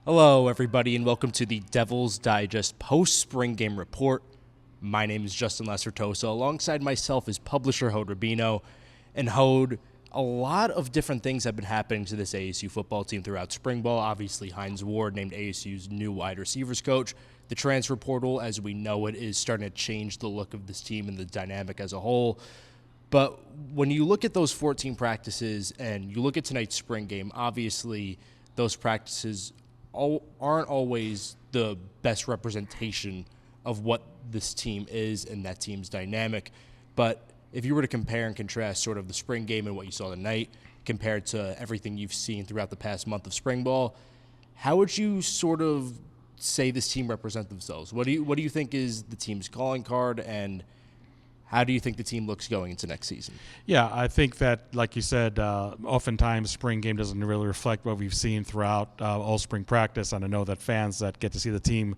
Hello, everybody, and welcome to the Devil's Digest post-spring game report. My name is Justin Lacertosa. Alongside myself is publisher Hode Rubino. And Hode, a lot of different things have been happening to this ASU football team throughout spring ball. Obviously, Hines Ward named ASU's new wide receivers coach. The transfer portal, as we know it, is starting to change the look of this team and the dynamic as a whole. But when you look at those 14 practices and you look at tonight's spring game, obviously those practices aren't always the best representation of what this team is and that team's dynamic. But if you were to compare and contrast sort of the spring game and what you saw tonight compared to everything you've seen throughout the past month of spring ball, how would you sort of say this team represent themselves? What do you think is the team's calling card, and how do you think the team looks going into next season? Yeah, I think that, like you said, oftentimes spring game doesn't really reflect what we've seen throughout all spring practice. And I know that fans that get to see the team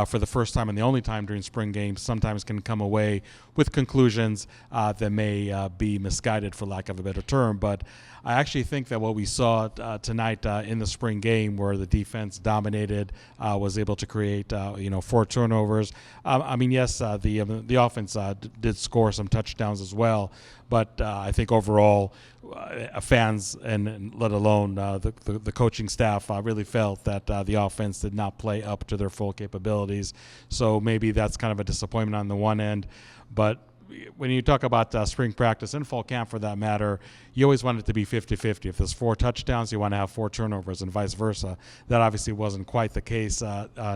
for the first time and the only time during spring games sometimes can come away with conclusions that may be misguided, for lack of a better term. But I actually think that what we saw tonight in the spring game, where the defense dominated, was able to create 4 turnovers. Yes, the offense did score some touchdowns as well, but I think overall fans and let alone the coaching staff really felt that the offense did not play up to their full capabilities. So maybe that's kind of a disappointment on the one end, but when you talk about spring practice and fall camp, for that matter, you always want it to be 50-50. If there's 4 touchdowns, you want to have 4 turnovers and vice versa. That obviously wasn't quite the case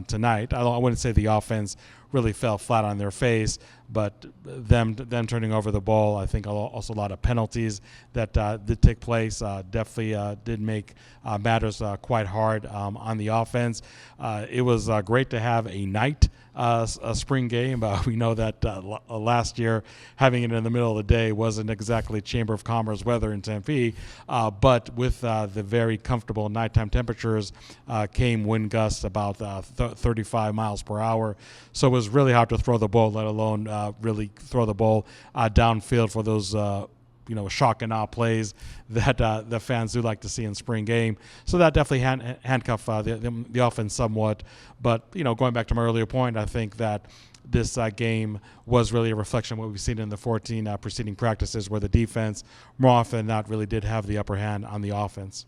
tonight. I wouldn't say the offense really fell flat on their face, but them turning over the ball, I think also a lot of penalties that did take place definitely did make matters quite hard on the offense. It was great to have a night a spring game. We know that last year having it in the middle of the day wasn't exactly Chamber of Commerce weather in Tempe, but with the very comfortable nighttime temperatures came wind gusts about 35 miles per hour. So it was really hard to throw the ball, let alone really throw the ball downfield for those shock and awe plays that the fans do like to see in spring game. So that definitely handcuffed the offense somewhat. But, going back to my earlier point, I think that this game was really a reflection of what we've seen in the 14 preceding practices, where the defense more often than not really did have the upper hand on the offense.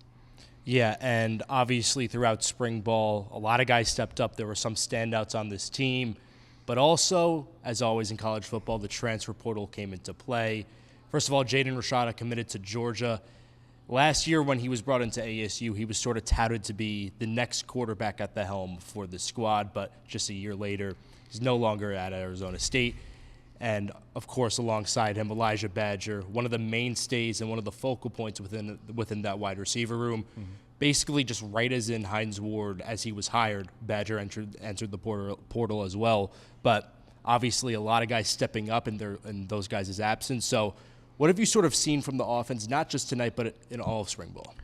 Yeah, and obviously throughout spring ball, a lot of guys stepped up. There were some standouts on this team. But also, as always in college football, the transfer portal came into play. First of all, Jaden Rashada committed to Georgia. Last year when he was brought into ASU, he was sort of touted to be the next quarterback at the helm for the squad, but just a year later, he's no longer at Arizona State. And, of course, alongside him, Elijah Badger, one of the mainstays and one of the focal points within that wide receiver room. Mm-hmm. Basically, just right as in Hines Ward, as he was hired, Badger entered the portal as well. But obviously, a lot of guys stepping up in those guys' absence. So what have you sort of seen from the offense, not just tonight, but in all of spring ball?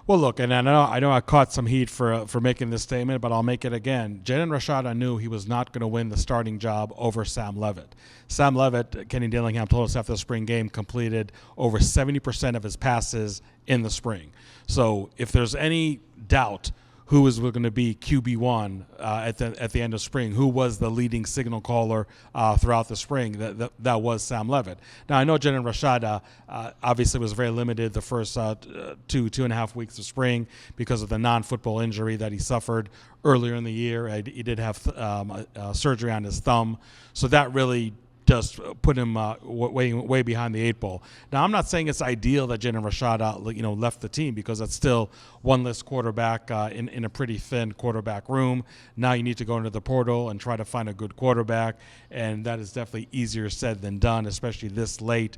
Well, look, and I know I caught some heat for making this statement, but I'll make it again. Jaden Rashada knew he was not going to win the starting job over Sam Leavitt. Sam Leavitt, Kenny Dillingham told us after the spring game, completed over 70% of his passes in the spring. So if there's any doubt who is going to be QB1 at the end of spring, who was the leading signal caller throughout the spring, that was Sam Leavitt. Now, I know Jaden Rashada obviously was very limited the first 2.5 weeks of spring because of the non-football injury that he suffered earlier in the year. He did have surgery on his thumb, so that really just put him way behind the 8 ball. Now, I'm not saying it's ideal that Jaden Rashada left the team, because that's still one less quarterback in a pretty thin quarterback room. Now you need to go into the portal and try to find a good quarterback, and that is definitely easier said than done, especially this late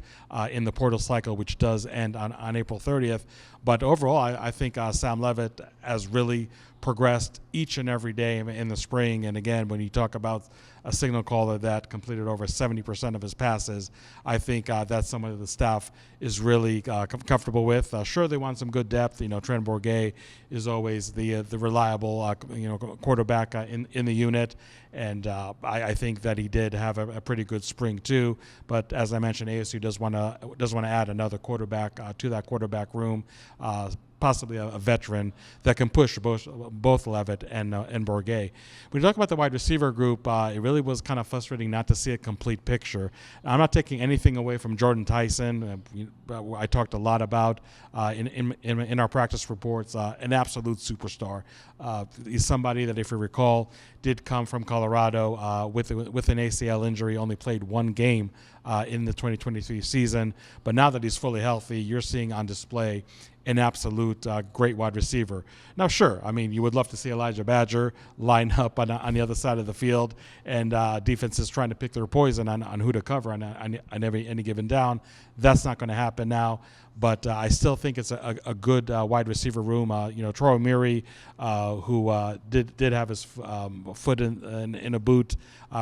in the portal cycle, which does end on April 30th. But overall, I think Sam Leavitt has really progressed each and every day in the spring. And again, when you talk about a signal caller that completed over 70% of his passes, I think that's someone the staff is really comfortable with. Sure, they want some good depth. Trent Bourget is always the reliable quarterback in the unit, and I think that he did have a pretty good spring too. But as I mentioned, ASU does want to add another quarterback to that quarterback room. possibly a veteran that can push both Levitt and Bourguet. When you talk about the wide receiver group, it really was kind of frustrating not to see a complete picture. I'm not taking anything away from Jordan Tyson. I talked a lot about in our practice reports, an absolute superstar. He's somebody that, if you recall, did come from Colorado with an ACL injury, only played one game in the 2023 season. But now that he's fully healthy, you're seeing on display an absolute great wide receiver. Now, sure, I mean, you would love to see Elijah Badger line up on the other side of the field, and defenses trying to pick their poison on who to cover on any given down. That's not going to happen now. But I still think it's a good wide receiver room. Troy O'Meara, who did have his foot in a boot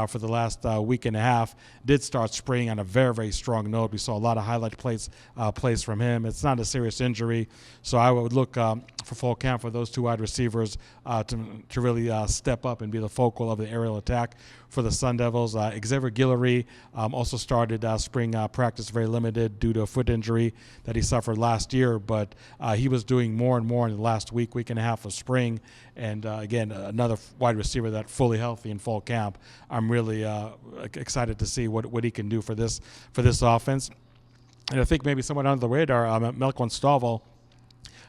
for the last week and a half, did start spring on a very, very strong note. We saw a lot of highlight plays from him. It's not a serious injury, so I would look for fall camp for those two wide receivers to really step up and be the focal of the aerial attack for the Sun Devils. Xavier Guillory also started spring practice very limited due to a foot injury that he suffered last year, but he was doing more and more in the last week and a half of spring. And again, another wide receiver that fully healthy in fall camp. I'm really excited to see what he can do for this offense. And I think maybe somewhat under the radar, Melquan Stovall,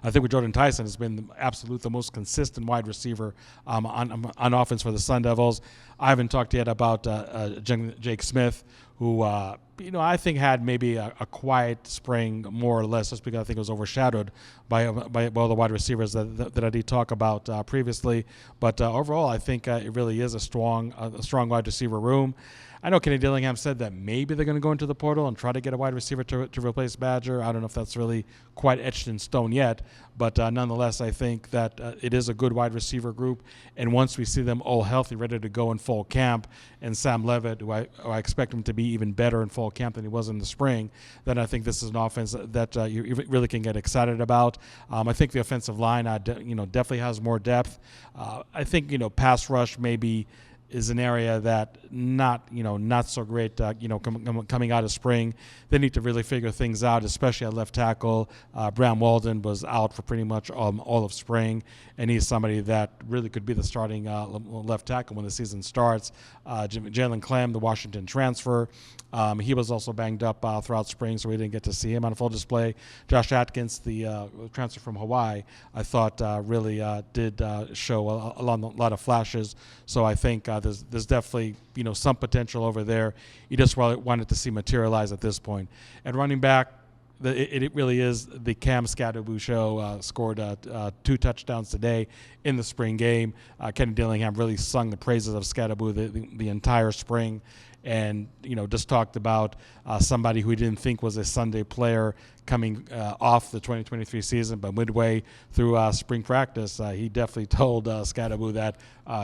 I think with Jordan Tyson, has been the most consistent wide receiver on offense for the Sun Devils. I haven't talked yet about Jake Smith, who I think had maybe a quiet spring, more or less, just because I think it was overshadowed by all the wide receivers that I did talk about previously. But overall, I think it really is a strong wide receiver room. I know Kenny Dillingham said that maybe they're going to go into the portal and try to get a wide receiver to replace Badger. I don't know if that's really quite etched in stone yet, but nonetheless, I think that it is a good wide receiver group. And once we see them all healthy, ready to go in fall camp, and Sam Levitt, who I expect him to be even better in fall camp than he was in the spring, then I think this is an offense that you really can get excited about. I think the offensive line, definitely has more depth. I think pass rush maybe is an area that not so great, coming out of spring. They need to really figure things out, especially at left tackle. Bram Walden was out for pretty much all of spring, and he's somebody that really could be the starting left tackle when the season starts. Jalen Clem, the Washington transfer, he was also banged up throughout spring, so we didn't get to see him on full display. Josh Atkins, the transfer from Hawaii, I thought really did show a lot of flashes. So I think there's definitely some potential over there. You just wanted to see materialize at this point. And running back, it really is the Cam Skattebo show. Scored 2 touchdowns today in the spring game. Kenny Dillingham really sung the praises of Skattebo the entire spring, and just talked about somebody who he didn't think was a Sunday player coming off the 2023 season, but midway through spring practice, he definitely told Skattebo that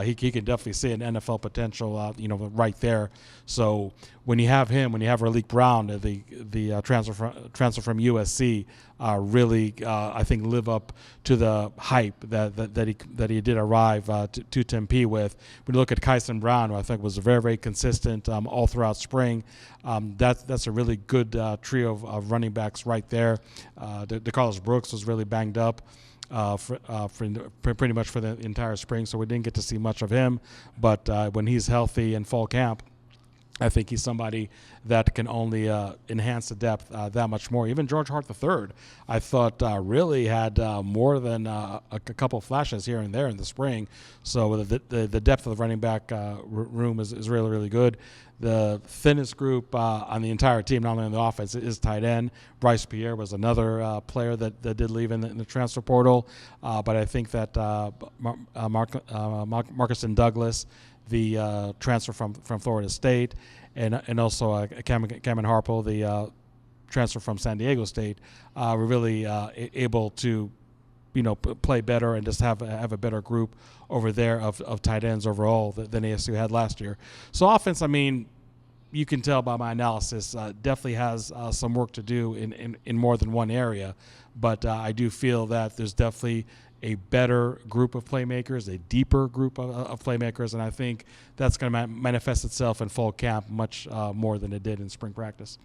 he can definitely see an NFL potential, right there. So when you have him, when you have Raleek Brown, the transfer from USC, really I think live up to the hype that he did arrive to Tempe with. When you look at Kyson Brown, who I think was very, very consistent all throughout spring, that's a really good trio of running backs right there. DeCarlos Brooks was really banged up for pretty much for the entire spring, so we didn't get to see much of him. But when he's healthy in fall camp, I think he's somebody that can only enhance the depth that much more. Even George Hart III, I thought really had more than a couple flashes here and there in the spring. So the depth of the running back room is really, really good. The thinnest group on the entire team, not only on the offense, is tight end. Bryce Pierre was another player that did leave in the transfer portal. But I think that Marcuston Douglas, the transfer from Florida State, and also Cameron Harple, the transfer from San Diego State, were really able to play better and just have a better group over there of tight ends overall than ASU had last year. So offense, I mean, you can tell by my analysis, definitely has some work to do in more than one area. But I do feel that there's definitely a better group of playmakers, a deeper group of playmakers, and I think that's going to manifest itself in fall camp much more than it did in spring practice.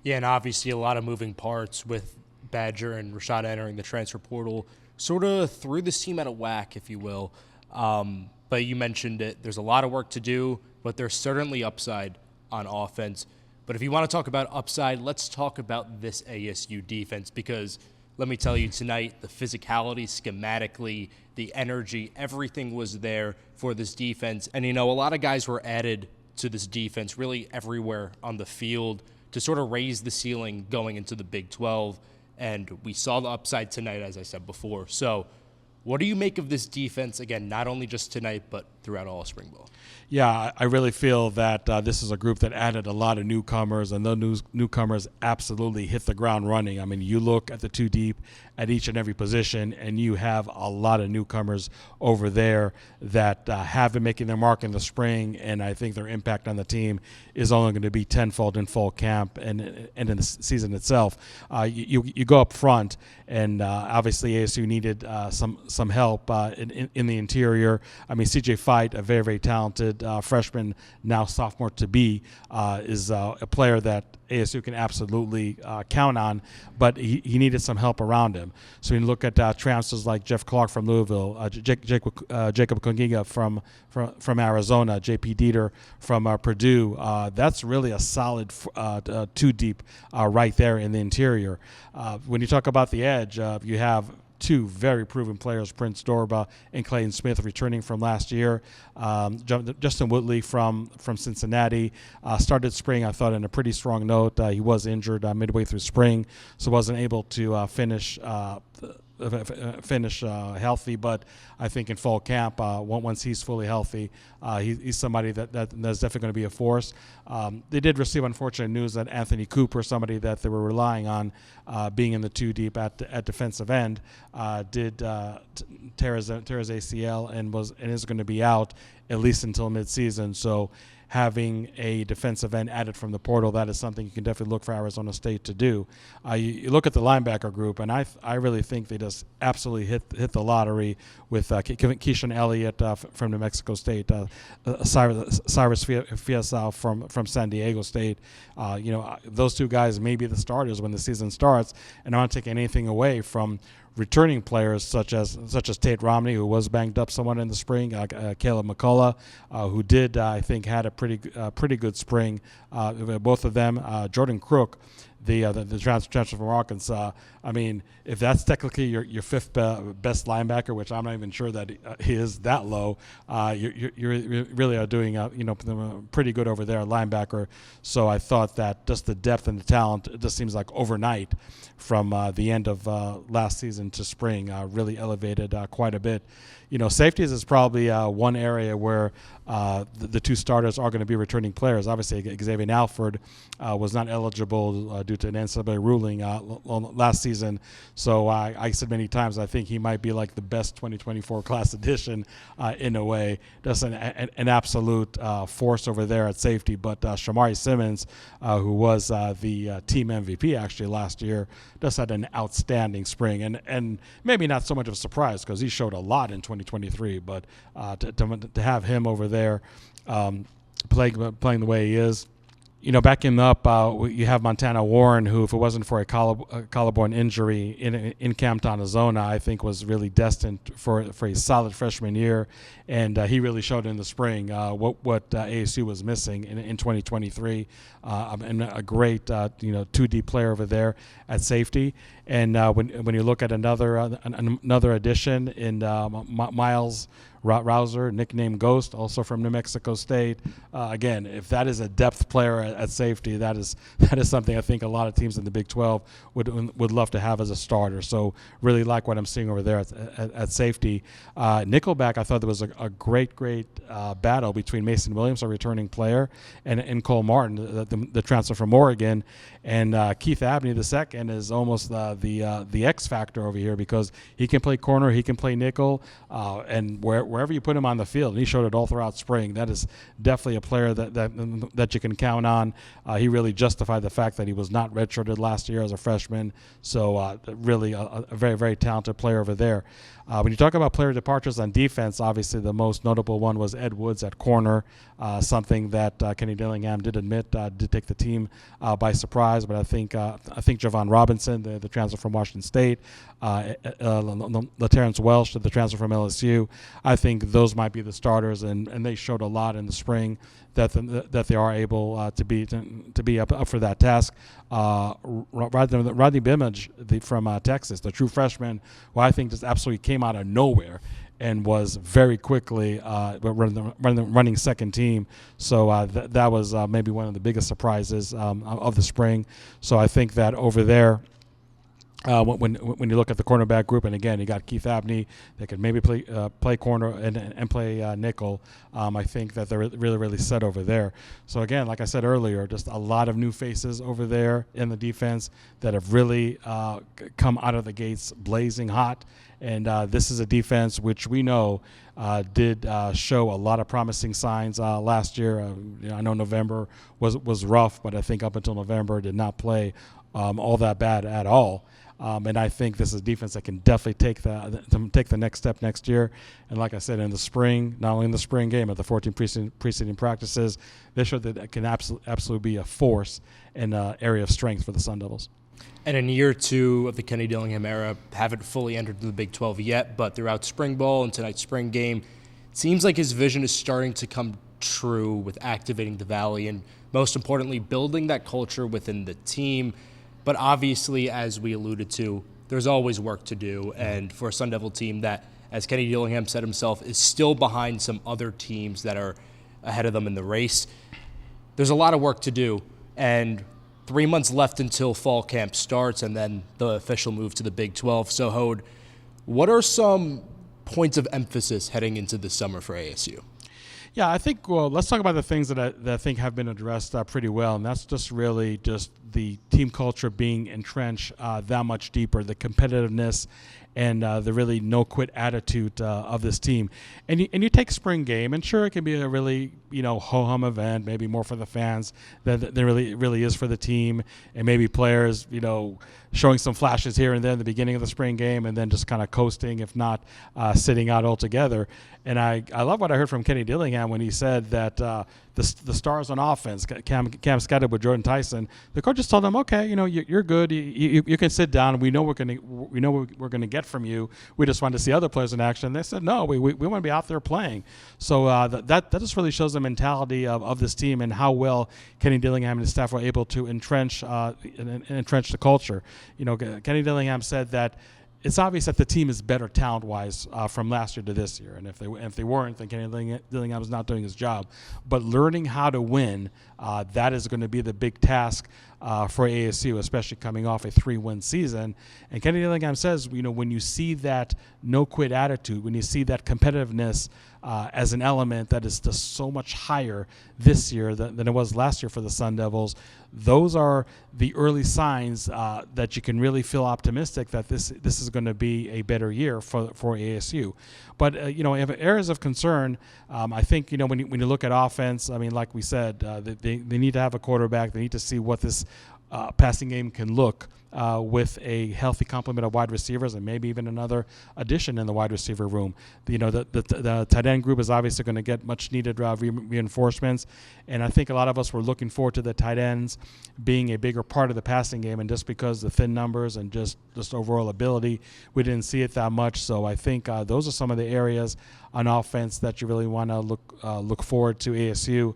Yeah, and obviously a lot of moving parts with Badger and Rashad entering the transfer portal. sort of threw this team out of whack, if you will. But you mentioned it. There's a lot of work to do, but there's certainly upside on offense. But if you want to talk about upside, let's talk about this ASU defense, because let me tell you tonight, the physicality, schematically, the energy, everything was there for this defense. And, a lot of guys were added to this defense really everywhere on the field to sort of raise the ceiling going into the Big 12. And we saw the upside tonight, as I said before. So what do you make of this defense, again, not only just tonight, but throughout all spring ball? Yeah, I really feel that this is a group that added a lot of newcomers, and those newcomers absolutely hit the ground running. I mean, you look at the two deep at each and every position, and you have a lot of newcomers over there that have been making their mark in the spring, and I think their impact on the team is only going to be tenfold in fall camp and in the season itself. You go up front, and obviously ASU needed some help in the interior. I mean, CJ Fight, a very, very talented freshman, now sophomore to be, is a player that ASU can absolutely count on, but he needed some help around him. So when you look at transfers like Jeff Clark from Louisville, Jacob Kungiga from Arizona, J.P. Dieter from Purdue, that's really a solid two deep right there in the interior. When you talk about the edge, you have two very proven players, Prince Dorba and Clayton Smith, returning from last year. Justin Woodley from Cincinnati started spring, I thought, on a pretty strong note. He was injured midway through spring, so wasn't able to finish healthy, but I think in fall camp, once he's fully healthy, he's somebody that's definitely going to be a force. They did receive unfortunate news that Anthony Cooper, somebody that they were relying on being in the two deep at defensive end, did tear his ACL and is going to be out at least until midseason. So having a defensive end added from the portal, that is something you can definitely look for Arizona State to do. You look at the linebacker group, and I really think they just absolutely hit the lottery with Keyshawn Elliott from New Mexico State, Cyrus Fiasau from San Diego State. Those two guys may be the starters when the season starts, and I'm not taking anything away from returning players such as Tate Romney, who was banged up somewhat in the spring, Caleb McCullough, who did, I think, had a pretty good spring. Both of them, Jordan Crook, the transfer from Arkansas. I mean, if that's technically your fifth best linebacker, which I'm not even sure that he is that low, you really are doing pretty good over there at linebacker. So I thought that just the depth and the talent, it just seems like overnight from the end of last season to spring really elevated quite a bit. Safeties is probably one area where the two starters are going to be returning players. Obviously, Xavier Alford was not eligible due to an NCAA ruling last season. So I said many times I think he might be like the best 2024 class edition in a way. Just an absolute force over there at safety. But Shamari Simmons, who was the team MVP actually last year, just had an outstanding spring. And maybe not so much of a surprise because he showed a lot in 2023. But to have him over there playing the way he is, backing him up, you have Montana Warren, who, if it wasn't for a collarbone injury in Campton, Arizona, I think was really destined for a solid freshman year. And he really showed in the spring what ASU was missing in 2023. And a great, 2D player over there at safety. And when you look at another addition in Miles Rouser, nicknamed Ghost, also from New Mexico State. Again, if that is a depth player at safety, that is something I think a lot of teams in the Big 12 would love to have as a starter. So really like what I'm seeing over there at safety. Nickelback, I thought there was a great battle between Mason Williams, a returning player, and Cole Martin, the transfer from Oregon. And Keith Abney II is almost the X factor over here because he can play corner, he can play nickel, and where wherever you put him on the field, and he showed it all throughout spring. That is definitely a player that you can count on. He really justified the fact that he was not redshirted last year as a freshman. So really a very, very talented player over there. When you talk about player departures on defense, obviously the most notable one was Ed Woods at corner, something that Kenny Dillingham did admit did take the team by surprise. But I think Javon Robinson, the transfer from Washington State, LaTerrence Welsh, the transfer from LSU, I think those might be the starters, and they showed a lot in the spring that they are able to be up for that task. Rodney Bimage from Texas, the true freshman, who I think just absolutely came out of nowhere and was very quickly running second team. So that was maybe one of the biggest surprises of the spring. So I think that over there, when you look at the cornerback group, and again, you got Keith Abney that could maybe play corner and play nickel. I think that they're really, really set over there. So again, like I said earlier, just a lot of new faces over there in the defense that have really come out of the gates blazing hot. And this is a defense which we know did show a lot of promising signs last year. I know November was rough, but I think up until November did not play all that bad at all. And I think this is a defense that can definitely take the next step next year. And like I said, in the spring, not only in the spring game, at the 14 preceding practices, they showed that it can absolutely be a force and an area of strength for the Sun Devils. And in year two of the Kenny Dillingham era, haven't fully entered the Big 12 yet, but throughout spring ball and tonight's spring game, it seems like his vision is starting to come true with activating the Valley and, most importantly, building that culture within the team. But obviously, as we alluded to, there's always work to do. And for a Sun Devil team that, as Kenny Dillingham said himself, is still behind some other teams that are ahead of them in the race, there's a lot of work to do. And 3 months left until fall camp starts and then the official move to the Big 12. So, Hode, what are some points of emphasis heading into the summer for ASU? Yeah, I think, well, let's talk about the things that I think have been addressed pretty well, and that's just really just the team culture being entrenched that much deeper, the competitiveness and the really no-quit attitude of this team. And you take spring game, and sure, it can be a really, ho-hum event, maybe more for the fans than really is for the team, and maybe players, showing some flashes here and there in the beginning of the spring game and then just kind of coasting, if not sitting out altogether. And I love what I heard from Kenny Dillingham when he said that the stars on offense, Cam Scattered with Jordan Tyson, the coach just told him, okay, you're good. You can sit down. We know what we're gonna get from you. We just wanted to see other players in action. They said, no, we want to be out there playing. So that just really shows the mentality of this team and how well Kenny Dillingham and his staff were able to entrench the culture. Kenny Dillingham said that it's obvious that the team is better talent-wise from last year to this year, and if they weren't, then Kenny Dillingham is not doing his job. But learning how to win, that is going to be the big task for ASU, especially coming off a 3-win season. And Kenny Dillingham says, when you see that no-quit attitude, when you see that competitiveness as an element that is just so much higher this year than it was last year for the Sun Devils, those are the early signs that you can really feel optimistic that this is going to be a better year for ASU. But if areas of concern, I think when you look at offense, I mean, like we said, they need to have a quarterback. They need to see what this passing game can look with a healthy complement of wide receivers and maybe even another addition in the wide receiver room. The tight end group is obviously going to get much needed reinforcements, and I think a lot of us were looking forward to the tight ends being a bigger part of the passing game, and just because the thin numbers and just overall ability, we didn't see it that much. So I think those are some of the areas on offense that you really want to look forward to ASU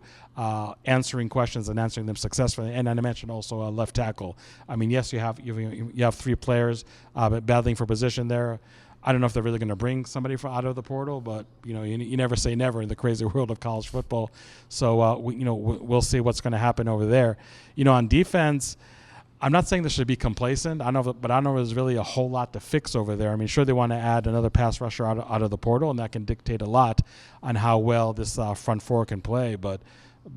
answering questions and answering them successfully. And I mentioned also a left tackle. I mean, yes, you have 3 players battling for position there. I don't know if they're really going to bring somebody out of the portal, but you never say never in the crazy world of college football. So we'll see what's going to happen over there. On defense, I'm not saying this should be complacent. I don't know if there's really a whole lot to fix over there. I mean, sure, they want to add another pass rusher out of the portal, and that can dictate a lot on how well this front four can play. But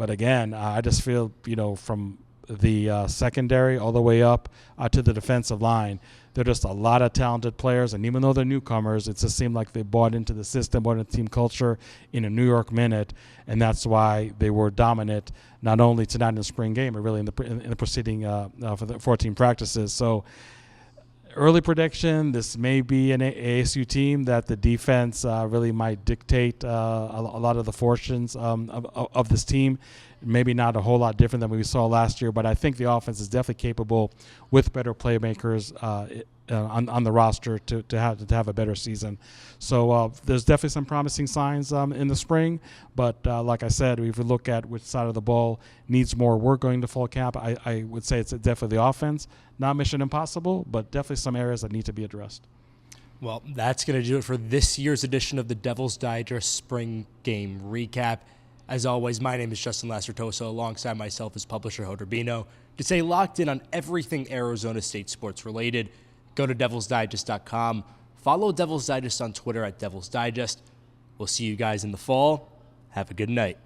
again, I just feel, from the secondary all the way up to the defensive line. They're just a lot of talented players, and even though they're newcomers, it just seemed like they bought into the system, bought into team culture in a New York minute, and that's why they were dominant not only tonight in the spring game, but really in the preceding for the 14 practices. So early prediction, this may be an ASU team that the defense really might dictate a lot of the fortunes of this team. Maybe not a whole lot different than we saw last year, but I think the offense is definitely capable with better playmakers on the roster to have a better season. So there's definitely some promising signs in the spring, but like I said, if we look at which side of the ball needs more work going to fall camp, I would say it's definitely the offense. Not mission impossible, but definitely some areas that need to be addressed. Well, that's going to do it for this year's edition of the Devil's Digest Spring Game Recap. As always, my name is Justin Lacertoso, alongside myself is publisher Hoder Bino. To stay locked in on everything Arizona State sports related, go to DevilsDigest.com. Follow Devil's Digest on Twitter at Devil's Digest. We'll see you guys in the fall. Have a good night.